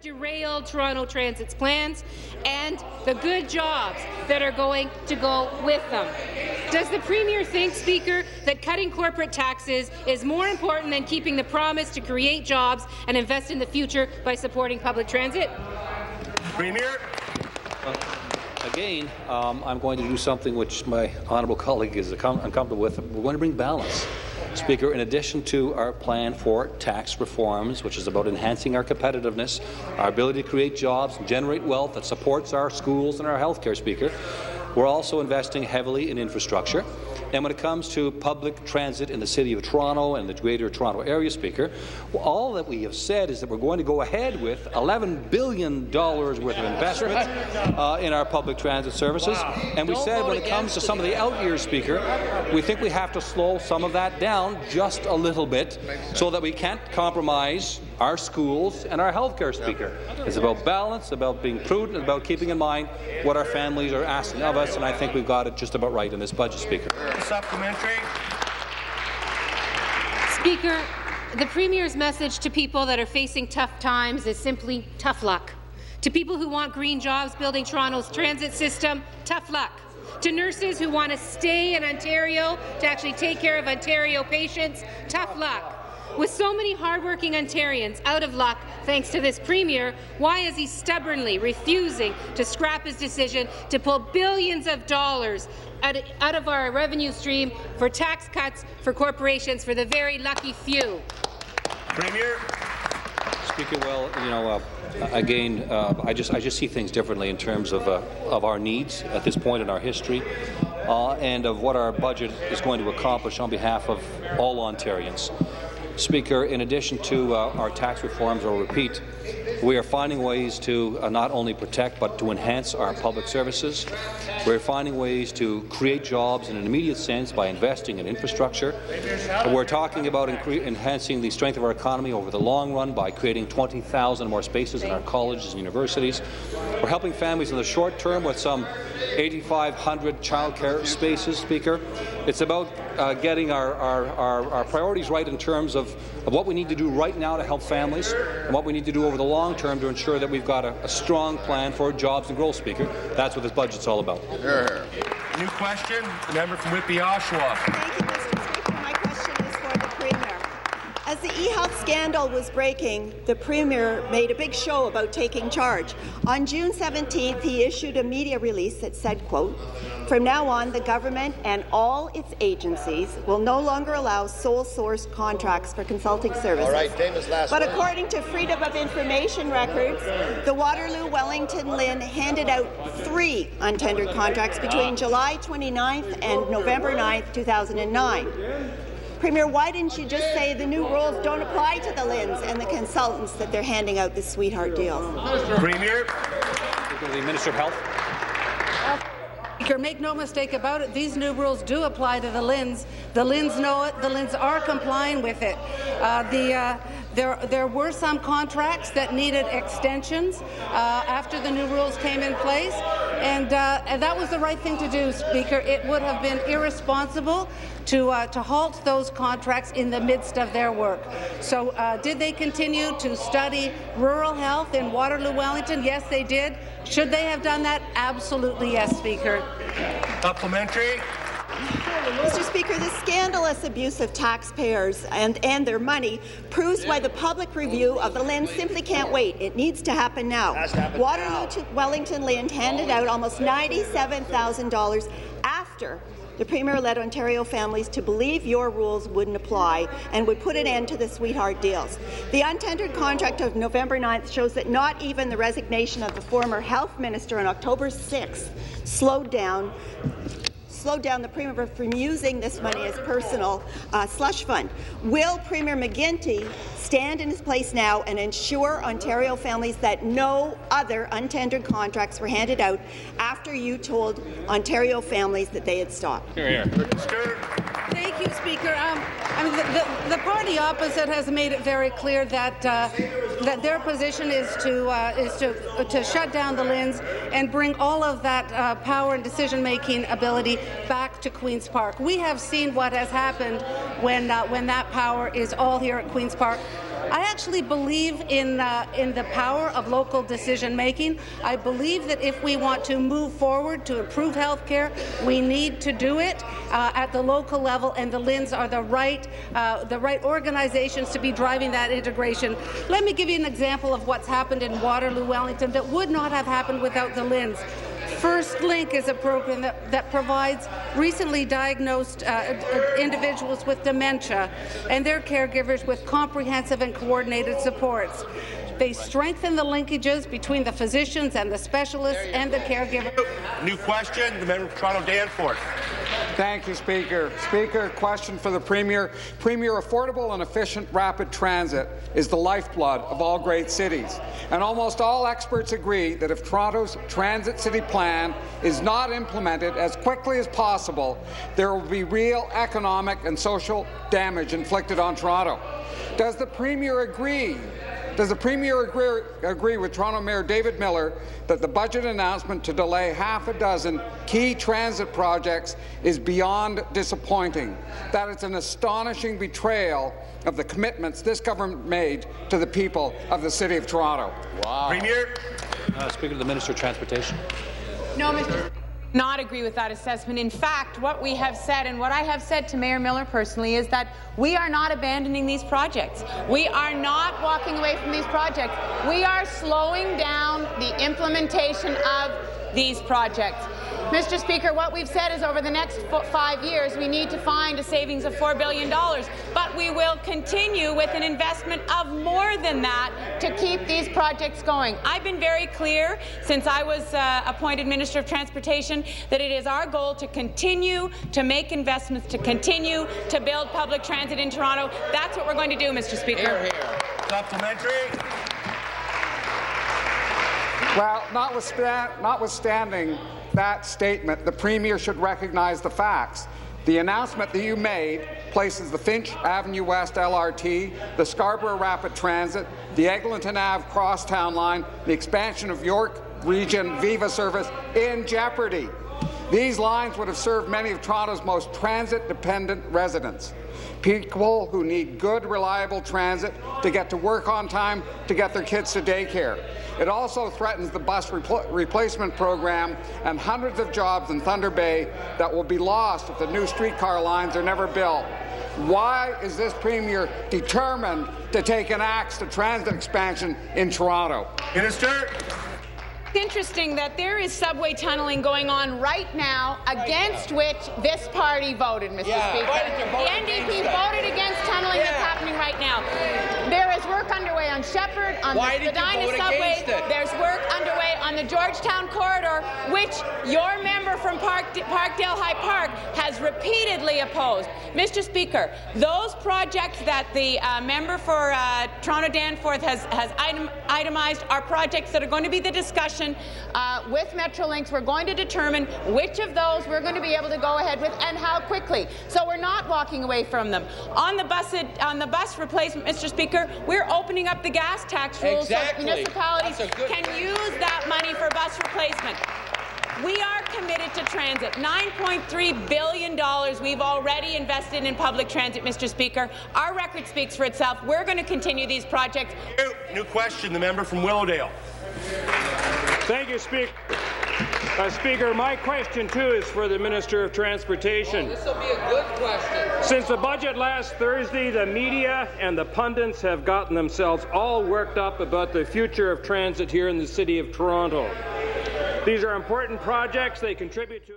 derailed Toronto Transit's plans and the good jobs that are going to go with them. Does the Premier think, Speaker, that cutting corporate taxes is more important than keeping the promise to create jobs and invest in the future by supporting public transit? Premier. Again, I'm going to do something which my honourable colleague is uncomfortable with. We're going to bring balance. Speaker, in addition to our plan for tax reforms, which is about enhancing our competitiveness, our ability to create jobs and generate wealth that supports our schools and our health care, Speaker, we're also investing heavily in infrastructure. And when it comes to public transit in the City of Toronto and the Greater Toronto Area, Speaker, all that we have said is that we're going to go ahead with $11 billion worth of investment in our public transit services. Wow. And we said when it comes to some of the out years, Speaker, we think we have to slow some of that down just a little bit so that we can't compromise our schools and our health care, Speaker. It's about balance, about being prudent, about keeping in mind what our families are asking of us, and I think we've got it just about right in this budget, Speaker. Supplementary. Speaker, the Premier's message to people that are facing tough times is simply tough luck. To people who want green jobs building Toronto's transit system, tough luck. To nurses who want to stay in Ontario to actually take care of Ontario patients, tough luck. With so many hardworking Ontarians out of luck thanks to this Premier, why is he stubbornly refusing to scrap his decision to pull billions of dollars out of our revenue stream for tax cuts for corporations for the very lucky few? Premier. Speaker, well, you know, again, I just see things differently in terms of our needs at this point in our history and of what our budget is going to accomplish on behalf of all Ontarians. Speaker, in addition to our tax reforms, I'll repeat, we are finding ways to not only protect but to enhance our public services. We're finding ways to create jobs in an immediate sense by investing in infrastructure. We're talking about enhancing the strength of our economy over the long run by creating 20,000 more spaces in our colleges and universities. We're helping families in the short term with some 8,500 childcare spaces, Speaker. It's about getting our priorities right in terms of what we need to do right now to help families and what we need to do over the long term to ensure that we've got a strong plan for jobs and growth, Speaker. That's what this budget's all about. New question, the member from Whitby, Oshawa. Thank you, Mr. Speaker. My question is for the Premier. As the e-health scandal was breaking, the Premier made a big show about taking charge. On June 17th, he issued a media release that said, quote, "From now on, the government and all its agencies will no longer allow sole-source contracts for consulting services." All right, famous last But word. according to Freedom of Information records, the Waterloo-Wellington-Lynn handed out 3 untendered contracts between July 29th and November 9th, 2009. Premier, why didn't you just say the new rules don't apply to the Lynns and the consultants that they're handing out the sweetheart deals? Premier. The Minister of Health. Speaker, make no mistake about it, these new rules do apply to the Lynns. The Lynns know it. The Lynns are complying with it. There were some contracts that needed extensions after the new rules came in place, and that was the right thing to do, Speaker. It would have been irresponsible to halt those contracts in the midst of their work. So did they continue to study rural health in Waterloo-Wellington? Yes, they did. Should they have done that? Absolutely yes, Speaker. Supplementary. Mr. Speaker, the scandalous abuse of taxpayers and their money proves why the public review of the Lynns simply can't wait. It needs to happen now. Waterloo to Wellington-Lynn handed out almost $97,000 after the Premier led Ontario families to believe your rules wouldn't apply and would put an end to the sweetheart deals. The untendered contract of November 9th shows that not even the resignation of the former Health Minister on October 6th slowed down the Premier from using this money as personal slush fund. Will Premier McGuinty stand in his place now and ensure Ontario families that no other untendered contracts were handed out after you told Ontario families that they had stopped? Here. Thank you, Speaker. I mean, the party opposite has made it very clear that that their position is to shut down the Lynns and bring all of that power and decision-making ability back to Queen's Park. We have seen what has happened when that power is all here at Queen's Park. I actually believe in the power of local decision-making. I believe that if we want to move forward to improve health care, we need to do it at the local level, and the LHINs are the right organizations to be driving that integration. Let me give you an example of what's happened in Waterloo, Wellington that would not have happened without the LHINs. First Link is a program that provides recently diagnosed individuals with dementia and their caregivers with comprehensive and coordinated supports. They strengthen the linkages between the physicians and the specialists and the caregivers. New question, the member for Toronto Danforth. Thank you, Speaker. Speaker, question for the Premier. Premier, affordable and efficient rapid transit is the lifeblood of all great cities. And almost all experts agree that if Toronto's Transit City Plan is not implemented as quickly as possible, there will be real economic and social damage inflicted on Toronto. Does the Premier agree? Does the Premier agree with Toronto Mayor David Miller that the budget announcement to delay half a dozen key transit projects is beyond disappointing, that it's an astonishing betrayal of the commitments this government made to the people of the City of Toronto? Wow. Premier. Speaker to the Minister of Transportation. No, Mr. Not agree with that assessment. In fact, what we have said and what I have said to Mayor Miller personally is that we are not abandoning these projects. We are not walking away from these projects. We are slowing down the implementation of these projects. Mr. Speaker, what we've said is over the next 5 years we need to find a savings of $4 billion, but we will continue with an investment of more than that to keep these projects going. I've been very clear since I was appointed Minister of Transportation that it is our goal to continue to make investments, to continue to build public transit in Toronto. That's what we're going to do, Mr. Speaker. Hear, hear. Supplementary. Well, notwithstanding that statement, the Premier should recognize the facts. The announcement that you made places the Finch Avenue West LRT, the Scarborough Rapid Transit, the Eglinton Ave Crosstown Line, the expansion of York Region Viva service in jeopardy. These lines would have served many of Toronto's most transit-dependent residents, people who need good, reliable transit to get to work on time, to get their kids to daycare. It also threatens the bus replacement program and hundreds of jobs in Thunder Bay that will be lost if the new streetcar lines are never built. Why is this Premier determined to take an axe to transit expansion in Toronto? Minister. It's interesting that there is subway tunneling going on right now against which this party voted, Mr. Speaker. The NDP voted against tunneling that's happening right now. There is work underway on Shepherd, on the Spadina subway. There's work underway on the Georgetown corridor, which your member from Parkdale High Park has repeatedly opposed. Mr. Speaker, those projects that the member for Toronto Danforth has itemized are projects that are going to be the discussion with Metrolinx. We're going to determine which of those we're going to be able to go ahead with and how quickly. So we're not walking away from them. On the bus replacement, Mr. Speaker, we're opening up the gas tax rules so that municipalities can use that money for bus replacement. We are committed to transit. $9.3 billion we've already invested in public transit, Mr. Speaker. Our record speaks for itself. We're going to continue these projects. New question, the member from Willowdale. Thank you, Speaker. Speaker, my question, too, is for the Minister of Transportation. This will be a good question. Since the budget last Thursday, the media and the pundits have gotten themselves all worked up about the future of transit here in the City of Toronto. These are important projects. They contribute to